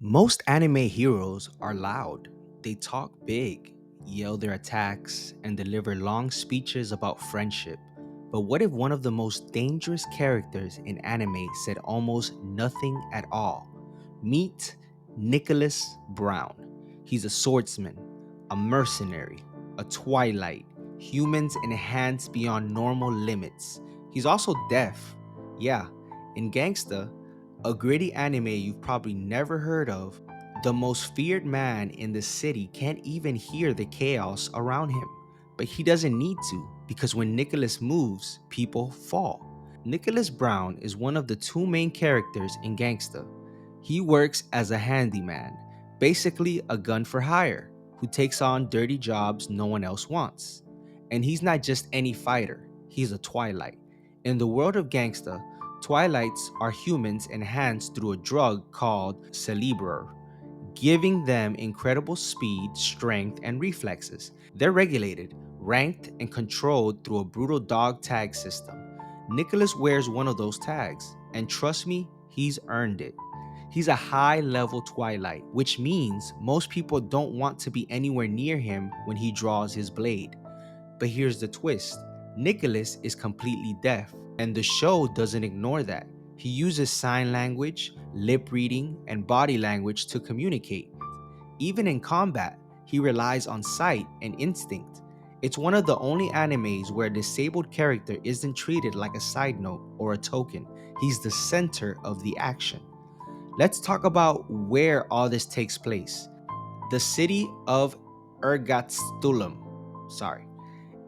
Most anime heroes are loud. They talk big, yell their attacks, and deliver long speeches about friendship. But what if one of the most dangerous characters in anime said almost nothing at all? Meet Nicholas Brown. He's a swordsman, a mercenary, a twilight, humans enhanced beyond normal limits. He's also deaf. Yeah, in Gangsta, a gritty anime you've probably never heard of, the most feared man in the city can't even hear the chaos around him. But he doesn't need to, because when Nicholas moves, people fall. Nicholas Brown is one of the two main characters in Gangsta. He works as a handyman, basically a gun for hire, who takes on dirty jobs no one else wants. And he's not just any fighter, he's a twilight. In the world of Gangsta, twilights are humans enhanced through a drug called Cerebro, giving them incredible speed, strength, and reflexes. They're regulated, ranked, and controlled through a brutal dog tag system. Nicholas wears one of those tags, and trust me, he's earned it. He's a high level twilight, which means most people don't want to be anywhere near him when he draws his blade. But here's the twist: Nicholas is completely deaf, and the show doesn't ignore that. He uses sign language, lip reading, and body language to communicate. Even in combat, he relies on sight and instinct. It's one of the only animes where a disabled character isn't treated like a side note or a token. He's the center of the action. Let's talk about where all this takes place. The city of Ergatstulum. Sorry.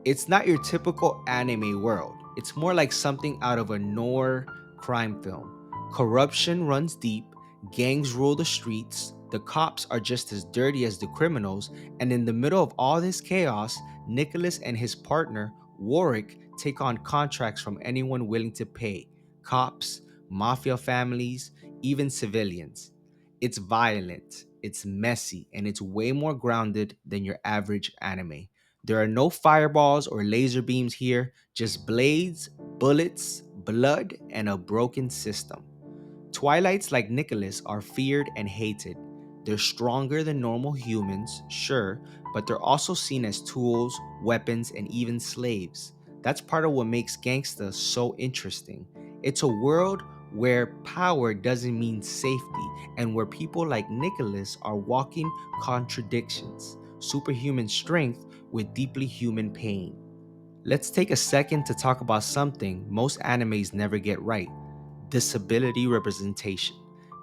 It's not your typical anime world. It's more like something out of a noir crime film. Corruption runs deep, gangs rule the streets, the cops are just as dirty as the criminals, and in the middle of all this chaos, Nicholas and his partner, Warwick, take on contracts from anyone willing to pay: cops, mafia families, even civilians. It's violent, it's messy, and it's way more grounded than your average anime. There are no fireballs or laser beams here, just blades, bullets, blood, and a broken system. Twilights like Nicholas are feared and hated. They're stronger than normal humans, sure, but they're also seen as tools, weapons, and even slaves. That's part of what makes Gangsta so interesting. It's a world where power doesn't mean safety, and where people like Nicholas are walking contradictions: superhuman strength with deeply human pain. Let's take a second to talk about something most animes never get right: disability representation.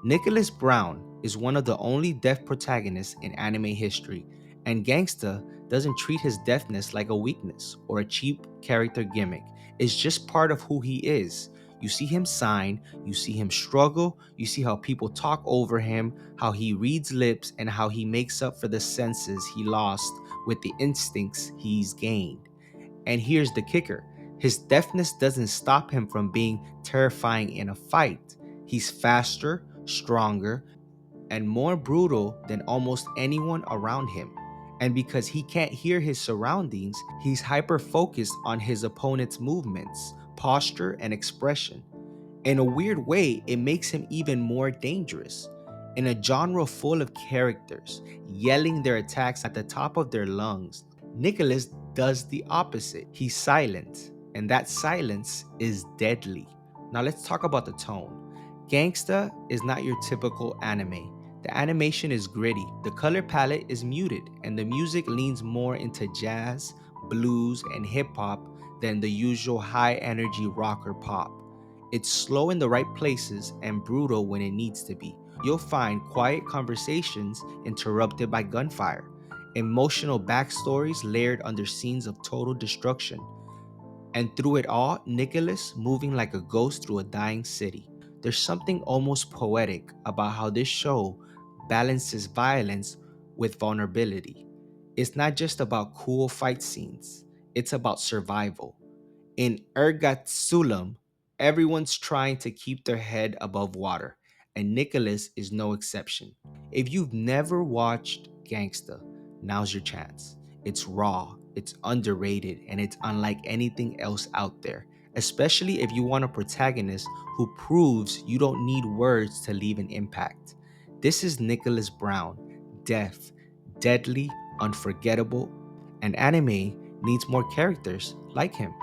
Nicholas Brown is one of the only deaf protagonists in anime history, and Gangsta doesn't treat his deafness like a weakness or a cheap character gimmick. It's just part of who he is. You see him sign, you see him struggle, you see how people talk over him, how he reads lips, and how he makes up for the senses he lost with the instincts he's gained. And here's the kicker: his deafness doesn't stop him from being terrifying in a fight. He's faster, stronger, and more brutal than almost anyone around him. And because he can't hear his surroundings, he's hyper focused on his opponent's movements, posture, and expression. In a weird way, it makes him even more dangerous. In a genre full of characters yelling their attacks at the top of their lungs, Nicholas does the opposite. He's silent, and that silence is deadly. Now let's talk about the tone. Gangsta is not your typical anime. The animation is gritty, the color palette is muted, and the music leans more into jazz, blues, and hip hop than the usual high energy rock or pop. It's slow in the right places and brutal when it needs to be. You'll find quiet conversations interrupted by gunfire, emotional backstories layered under scenes of total destruction, and through it all, Nicholas moving like a ghost through a dying city. There's something almost poetic about how this show balances violence with vulnerability. It's not just about cool fight scenes, it's about survival. In Ergatsulam, everyone's trying to keep their head above water, and Nicholas is no exception. If you've never watched Gangsta, now's your chance. It's raw, it's underrated, and it's unlike anything else out there, especially if you want a protagonist who proves you don't need words to leave an impact. This is Nicholas Brown, deaf, deadly, unforgettable, and anime needs more characters like him.